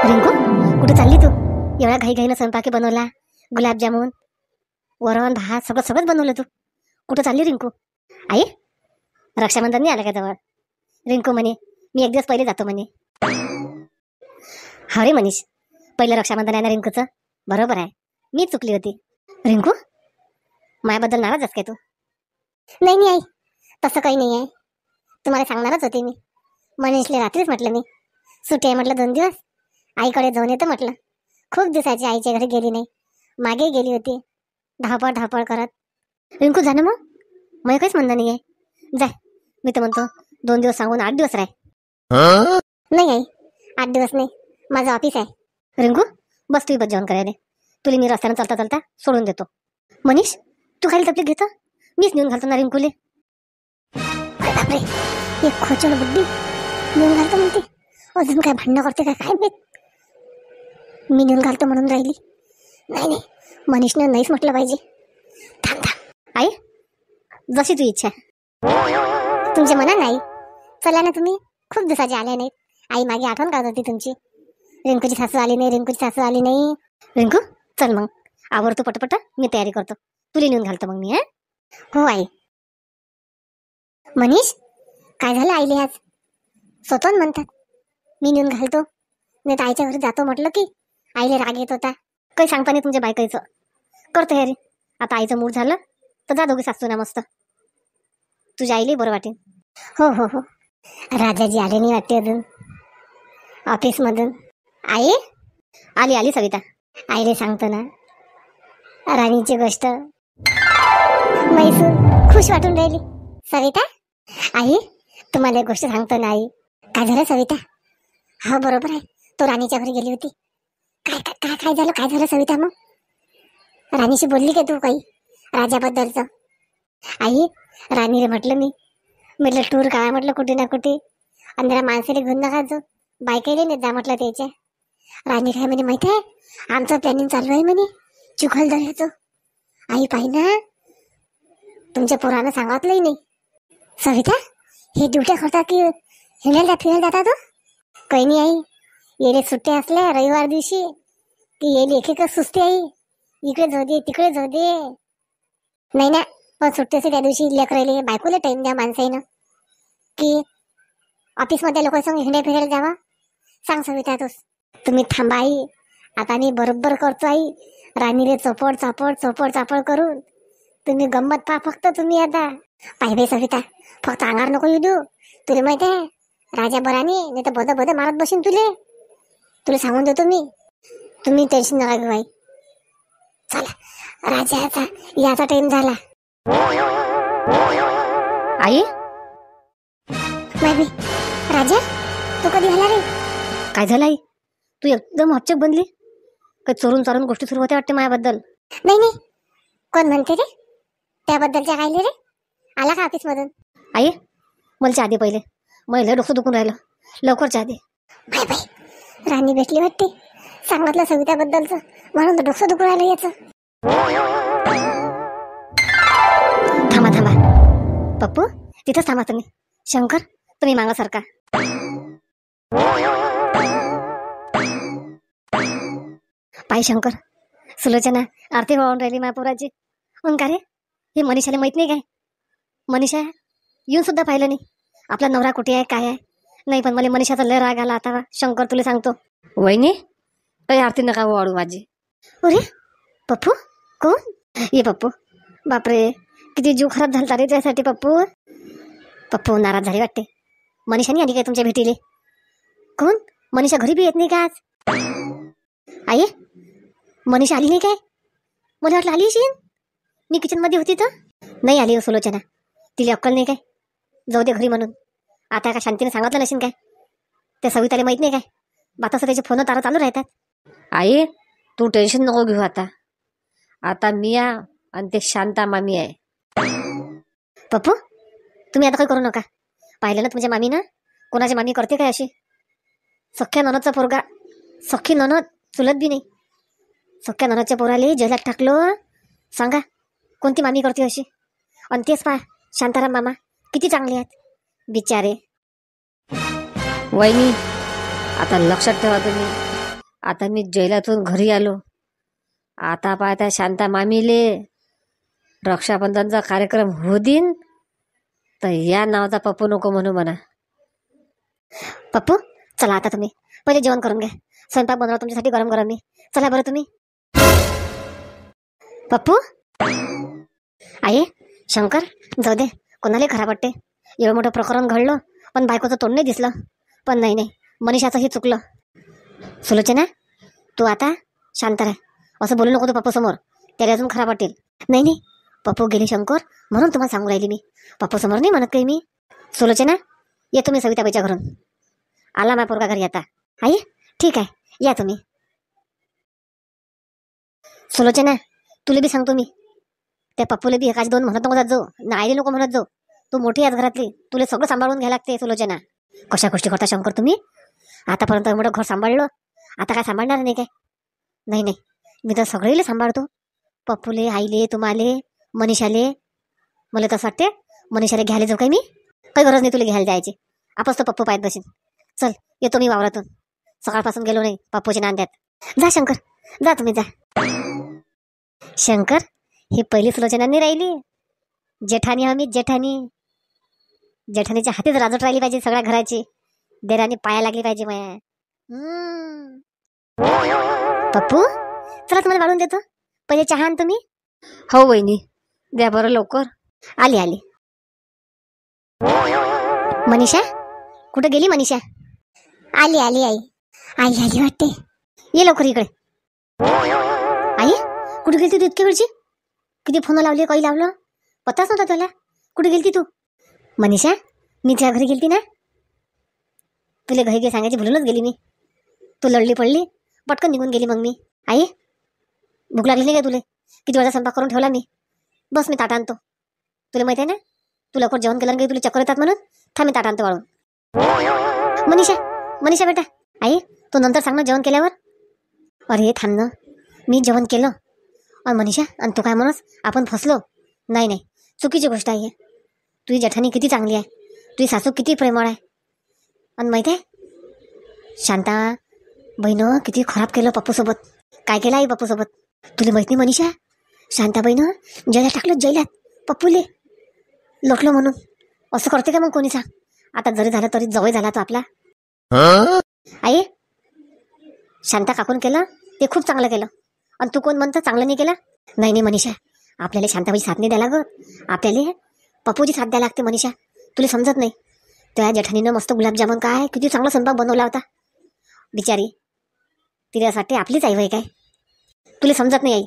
रिंकू, कुठे चालली तू? एवढ्या घाईघाईनं स्वयंपाकी बनवला, गुलाबजामुन, वरण भात सगळं सगळंच बनवलं तू. कुठं चालली रिंकू? आई, रक्षाबंधन नाही आलं का जवळ? रिंकू म्हणे मी एक दिवस पहिले जातो म्हणे. हा रे मनीष, पहिलं रक्षाबंधन आहे ना रिंकूचं. बरोबर आहे, मी चुकली होती. रिंकू, माझ्याबद्दल नाराज आहेस काय तू? नाही नाही आई, तसं काही नाही आहे. तुम्हाला सांगणारच होते मी. मनीषले रात्रीच म्हटलं मी, सुट्टी आहे म्हटलं 2 दिवस, आईकडे जाऊन येतं म्हटलं. खूप दिवसाची आईच्या घरी गेली नाही, मागे गेली होती धावपळ धावपळ करत. रिंकू जा ना मग, मला काहीच म्हणणं नाही आहे. जाय, मी तर म्हणतो 2 दिवस सांगून 8 दिवस राह. नाही आई, 8 दिवस नाही, माझं ऑफिस आहे. रिंकू बस, तू बस जेवण करायला. तुला मी रस्त्यानं चालता चालता सोडून देतो. मनीष, तू खाली तपलीत घेतो, मीच नेऊन घालतो ना रिंकूले. बापरे, एक खोचड बुद्धी नेऊन घालतो म्हणते. अजून काय भांडणं करते काय बेत. मी नेऊन घालतो म्हणून राहिली. नाही नाही, मनीषनं नाहीच म्हटलं पाहिजे. थांब थांब आई, जशी तू इच्छा. तुमच्या मनात नाही. चला ना तुम्ही, खूप दिवसाचे आले नाहीत. आई मागे आठवण काढत होती तुमची. रिंकूची सासू आली नाही, रिंकूची सासू आली नाही. रिंकू चल मग, आवडतो पटपट, मी तयारी करतो. तुला नेऊन घालतो मग मी. हो आई. मनीष, काय झालं आईले आज? स्वतःच म्हणतात मी नेऊन घालतो, नाही तर आईच्या घरी जातो म्हटलं की आईले राग येत होता. काही सांगता नाही तुमच्या बायकाईचं. करतो हे रे, आता आईचं मूड झालं तर जा दोघी सासू ना मस्त. तुझ्या आईले बरं वाटेल. हो हो हो. राजाजी आले नाही वाटते अजून ऑफिसमधून. आई आली आली सविता. आईले सांगतो ना राणीची गोष्ट. मैसूर खुश वाटून राहिली. सविता, आई तुम्हाला एक गोष्ट सांगतो ना आई. काय झालं सविता? हा बरोबर आहे, तो राणीच्या घरी गेली होती. काय काय काय झालं, काय झालं सविता? मग राणीशी बोलली का तू काही राजाबद्दलचं? आई, राणीला म्हटलं मी म्हटलं टूर काय म्हटलं कुठे ना कुठे, अंधरा माणसाला घेऊन नका जो, बायकाईले नेत जा म्हटलं त्याच्या. राणी काय म्हणे माहिती आहे, आमचं प्लॅनिंग चालू आहे म्हणे चिखलदऱ्याचं. आई पाहि ना, तुमच्या पोरानं सांगितलंही नाही. सविता, हे ड्युट्या करतात की फिरायला जातात? काही नाही आई, येले सुट्ट्या असल्या रविवार दिवशी की येले एक सुस्ती आई, इकडे जाऊ दे तिकडे जाऊ दे. नाही ना, पण सुट्टी असते त्या दिवशी लेकरायले बायकोला टाइम द्या माणसाईनं, की ऑफिसमध्ये लोकांसंग हिंड्या फिरायला जावा. सांग सविता तूच. तुम्ही थांबा आई, आता मी बरोबर करतो आई. राणीले चोपड चापड चोपड चापड करून तुम्ही गंमत पहा फक्त. तुम्ही आता पाहि बाई सविता, फक्त अंगार नको येऊ देऊ. तुला माहिती आहे राजा बरानी नाही तर बद मारत बसीन तुला सांगून देतो मी. तुम्ही टेन्शन नका घेऊ आई. चला, राजाचा याचा टाइम झाला. आई माहिती राजा, तू कधी झाला रे? काय झालं आई? तू एकदम हपचक बनली. काही चोरून चारून गोष्टी सुरू होत्या वाटते माझ्याबद्दल. नाही नाही, कोण म्हणते रे त्याबद्दलच्या? काय रे, आला का ऑफिस मधून? आई मला आधी पहिले मला डोकं दुखून राहिलं, लवकरच्या आधी. बाय बाय, राणी भेटली वाटते, सांगितलं सविताबद्दलचं म्हणून तर डोकं दुखून राहिलं याचं. थांबा थांबा पप्पू, तिथंच थांबा तुम्ही. शंकर तुम्ही मागा सारखा. पाय शंकर, सुलोचना आरती वाहून राहिली महापुराची. मग का रे, हे मनीषाला माहित नाही काय? मनीषा येऊन सुद्धा पाहिलं नाही आपला नवरा कुठे आहे काय आहे. नाही पण मला मनीषाचा लय राग आला आता शंकर, तुला सांगतो. वहिनी काही आरती नका वाढू माझी. अरे पप्पू, कोण? ये पप्पू. बापरे, किती जीव खराब झाला रे त्यासाठी. पप्पू नाराज झाली वाटते. मनीषा नाही आली काय तुमच्या भेटीले? कोण? मनीषा घरी बी येत नाही का आज? आई, मनीषा आली नाही काय? मला वाटलं आली असेल, मी किचन मध्ये होती तर. नाही आली हो सुलोचना, तिला अक्कल नाही काय जाऊ दे घरी म्हणून. आता का शांतीने सांगितलं नसेल काय? त्या सविताला माहित नाही काय? बातास त्याचे फोन तारा चालू राहतात. आई तू टेन्शन नको घेऊ. आता मी आणि ते शांता मामी आहे. पप्पू तुम्ही आता काही करू नका. पाहिलं ना तुमच्या मामीनं, कोणाची मामी करते काय अशी? सख्या ननदचा पोरगा, सख्खी ननद चुलत बी नाही. सख्या ननदच्या पोराले जेलात टाकलं. सांगा कोणती मामी करते अशी? आणि तेच पहा शांताराम मामा किती चांगले आहेत बिचारे. वहिनी आता लक्षात ठेवा तुम्ही, आता मी जेलातून घरी आलो. आता पाहता शांता मामीले रक्षाबंधनचा कार्यक्रम होऊ देईन तर या नावाचा पप्पू नको म्हणू म्हणा. पप्पू चला आता तुम्ही पहिले जेवण करून घ्या. स्वयंपाक बनवा तुमच्यासाठी गरम गरम मी. चला बरं तुम्ही. पप्पू आई शंकर जाऊ दे. कोणाला खराब वाटते. एवढं मोठं प्रकरण घडलं पण बायकोचं तोंड नाही दिसलं. पण नाही मनीषाचंही चुकलं. सुलोचना तू आता शांत राह. असं बोलू नको तू पप्पू समोर. त्याला अजून खराब वाटेल. नाही पप्पू गेले शंकर म्हणून तुम्हाला सांगू राहिली मी. पप्पू समोर नाही म्हणत काही मी. सुलोचना ये तुम्ही सविताबाईच्या घरून. आला माझा पोरगा घरी आता. आई ठीक आहे या तुम्ही. सुलोचना तुला बी सांगतो मी. त्या पप्पूला बी एकाच दोन म्हणत नको जात जाऊ. नाईले नको म्हणत जाऊ. तू मोठी आज घरातली. तुला सगळं सांभाळून घ्यायला लागते सुलोचना. कशा गोष्टी करता शंकर तुम्ही. आतापर्यंत मोठं घर सांभाळलं. आता काय सांभाळणार नाही काय. नाही मी तर सगळेले सांभाळतो. पप्पूले आईले तुम्हाले मनीषाले. मला तसं वाटते मनीषाला घ्यायला जाऊ काय मी. काही गरज नाही तुला घ्यायला जायची. आपच तो पप्पू पाहत बसेन. चल येतो मी वावरातून. सकाळपासून गेलो नाही पप्पूच्या नांद्यात. जा शंकर जा तुम्ही जा. शंकर ही पहिली सुलोचनांनी राहिली. जेठानी आम्ही जेठानीच्या हातीच राजवट राहिली पाहिजे सगळ्या घराची. देराने पाया लागली पाहिजे माया. पप्पू चला तुम्हाला वाढून देतो. पहिले चहा आण तुम्ही. हो वहिनी द्या बरं लवकर. आली मनीषा कुठे गेली मनीषा. आली आई आली वाटते. ये लवकर इकडे. आई कुठे गेलती तू इतकी वेळची. किती फोन लावले काही लावलं पत्ताच नव्हता तुला. कुठे गेलती तू मनीषा. मी तुझ्या घरी गेलती ना. तुला घरी गे सांगायची भुलूनच गेली मी. तू लढली पडली पटकन निघून गेली. मग मी आई भूक लागली नाही काय तुले. किती वेळा स्वयंपाक करून ठेवला मी. बस मी ताट आणतो. तुला माहिती आहे ना तू लवकर जेवण केलं काही तुला चक्कर येतात म्हणून. थांब मी ताट आणतो वाळून. मनीषा बेटा. आई तू नंतर सांग ना जेवण केल्यावर. अरे थांब ना मी जेवण केलं आणि मनीषा आणि तू काय म्हणस आपण फसलो. नाही चुकीची गोष्ट आहे. तुझी जेठानी किती चांगली आहे. तुझी सासू किती प्रेमळ आहे. आणि माहिती आहे शांता बहिणं किती खराब केलं पप्पूसोबत. काय केलं आई पप्पूसोबत तुला माहित नाही मनीषा. शांता बहिणं जेलात टाकलं जैलात पप्पूले लोटलं म्हणून. असं करते का मग कोणी सांग. आता जरी झालं तरी जवळ झाला तो आपला. आई शांता काकून केलं ते खूप चांगलं केलं. आणि तू कोण म्हणतं चांगलं नाही केलं. नाही मनीषा आपल्याला शांताबाई साथ नाही द्यायला लागत. आपल्याला पप्पूची साथ द्यायला लागते मनीषा. तुला समजत नाही. त्या जेठानीनं मस्त गुलाबजामुन काय किती चांगला स्वयंपाक बनवला होता. बिचारी तिला असं वाटते आपलीच आई वय काय. तुला समजत नाही आई.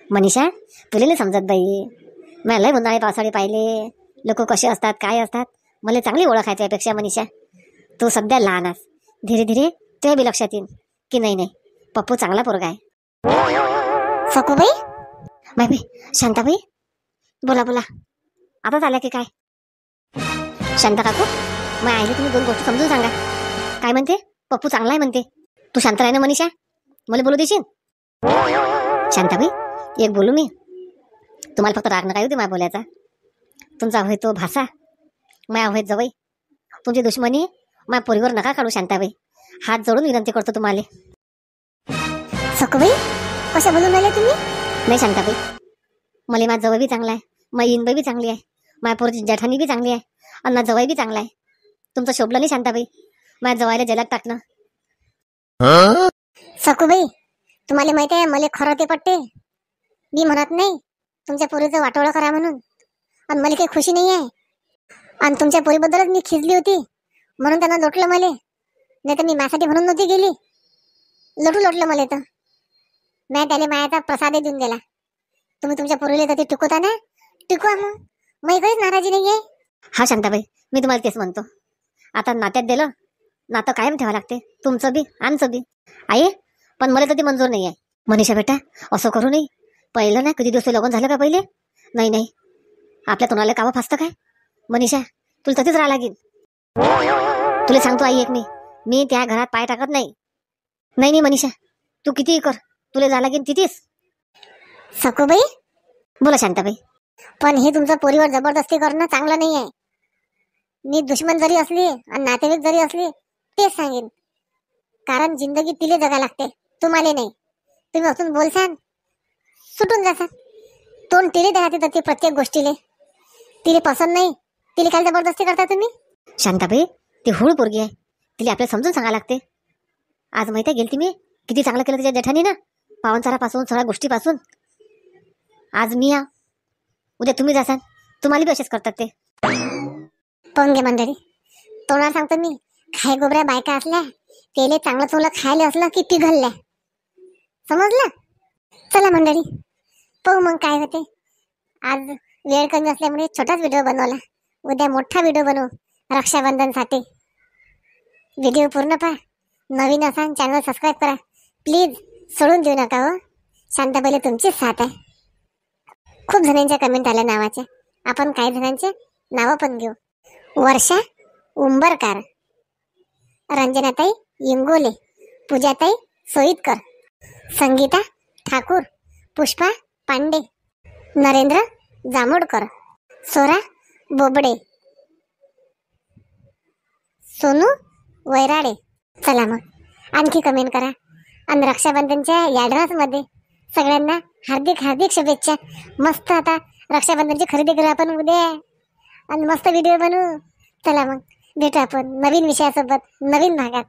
मनीषा तुला नाही समजत बाई. मला लय उन्हाळे पावसाळे पाहिले. लोक कसे असतात काय असतात मला चांगली ओळख आहे त्यापेक्षा मनीषा. तू सध्या लहान आहेस. धीरे धीरे तुझ्या बी लक्षात येईल की नाही पप्पू चांगला पोरगा आहे. सखूबाई बाई शांताबाई बोला आताच आल्या की काय. शांता काकू मग आईला तुम्ही दोन गोष्टी समजून सांगा. काय म्हणते पप्पू चांगला आहे म्हणते. तू शांत राह ना मनीषा. मला बोलू देशील. शांताबाई एक बोलू मी. तुम्हाला फक्त राग नका येऊ दे माझ्या बोलायचा. तुमचा होय तो भाषा माया होय जवळ. तुमची दुश्मनी माझ्या पोरीवर नका काढू शांताबाई. हात जोडून विनंती करतो तुम्हाला. सखूबाई कशा बोलून राहिले तुम्ही. नाही शांताबाई मला माझा जवळ बी चांगला आहे. माझी इनबाई बी चांगली आहे. माझ्या पोरीची जेठानी बी चांगली आहे. आणि माझा जवळ बी चांगला आहे. तुमचं शोभलं नाही शांताबाई माझ्या जवळला जलात टाकणं. सखूबाई तुम्हाला माहिती आहे मला खरं ते पटते. मी म्हणत नाही तुमच्या पोरीचं वाटोळं करा म्हणून. आणि मला काही खुशी नाही आहे. आणि तुमच्या पोरीबद्दलच मी खिजली होती म्हणून त्यांना लोटलं मला. नाही तर मी माझ्यासाठी म्हणून नव्हती गेली. लोटलं मला तर. नाही त्याला मायाचा प्रसाद देऊन दिला. तुम्ही तुमच्या पोरीला तर ते टिकवता ना. टिकवा मग. मी काहीच नाराजी नाही आहे. हा शांताबाई मी तुम्हाला तेच म्हणतो. आता नात्यात दिलं नातं कायम ठेवा लागते. तुमचं बी आमचं बी. आई पण मला तर ते मंजूर नाही आहे. मनीषा बेटा असं करू नये. पहिलं ना किती दिवस लग्न झालं का पहिले. नाही आपल्या तोंडाला कावं फासतं काय. मनीषा तुला तसेच राहा लागेल. तुला सांगतो आई एक मी त्या घरात पाय टाकत नाही मनीषा. तू कितीही कर तुला जा लागेल तिथेच. सखूबाई बोला शांताबाई. पण हे तुमचं पोरीवर जबरदस्ती करणं चांगलं नाही आहे. मी दुश्मन जरी असली आणि नातेवाईक जरी असली तेच सांगेन. कारण जिंदगी तिले जगा लागते, तुम्हाला नाही. तुम्ही असून बोलसान, सुटून जासान. तोंड तिले द्या ते प्रत्येक गोष्टीले. तिले पसंत नाही, तिले काय जबरदस्ती करता तुम्ही? शांताबाई, ती हूळ पोरगी आहे, तिला आपल्याला समजून सांगा लागते. आज माहिती आहे गेलती मी किती चांगलं केलं तिच्या जेठानी ना, पाहुणचारापासून सगळ्या गोष्टीपासून. आज मी या, उद्या तुम्ही जासान, तुम्हाला बी असेच करतात ते. पोंगे मंडळी, तोंडावर सांगतो मी, खाय गोबऱ्या बायका असल्या तेले चांगलं चांगलं खायला असलं की पिघलल्या, समजलं? चला मंडळी, पाहू मग काय होते. आज वेळ कमी असल्यामुळे छोटाच व्हिडिओ बनवला, उद्या मोठा व्हिडिओ बनवू रक्षाबंधनसाठी. व्हिडिओ पूर्ण पहा. नवीन असाल चॅनल सबस्क्राईब करा प्लीज, सोडून देऊ नका हो. शांताबाईला तुमचीच साथ आहे. खूप जणांच्या कमेंट आल्या नावाच्या, आपण काही जणांचे नावं पण घेऊ. वर्षा उंबरकार, रंजनाताई इंगोले, पूजाताई सोईतकर, संगीता ठाकूर, पुष्पा पांडे, नरेंद्र जामोडकर, सोरा बोबडे, सोनू वैराडे. चला मग आणखी कमेंट करा. आणि रक्षाबंधनच्या ॲडव्हान्समध्ये सगळ्यांना हार्दिक हार्दिक शुभेच्छा. मस्त आता रक्षाबंधनची खरेदी करू आपण उद्या आणि मस्त व्हिडिओ बनवू. चला मग भेटू आपण नवीन विषयासोबत नवीन भागात.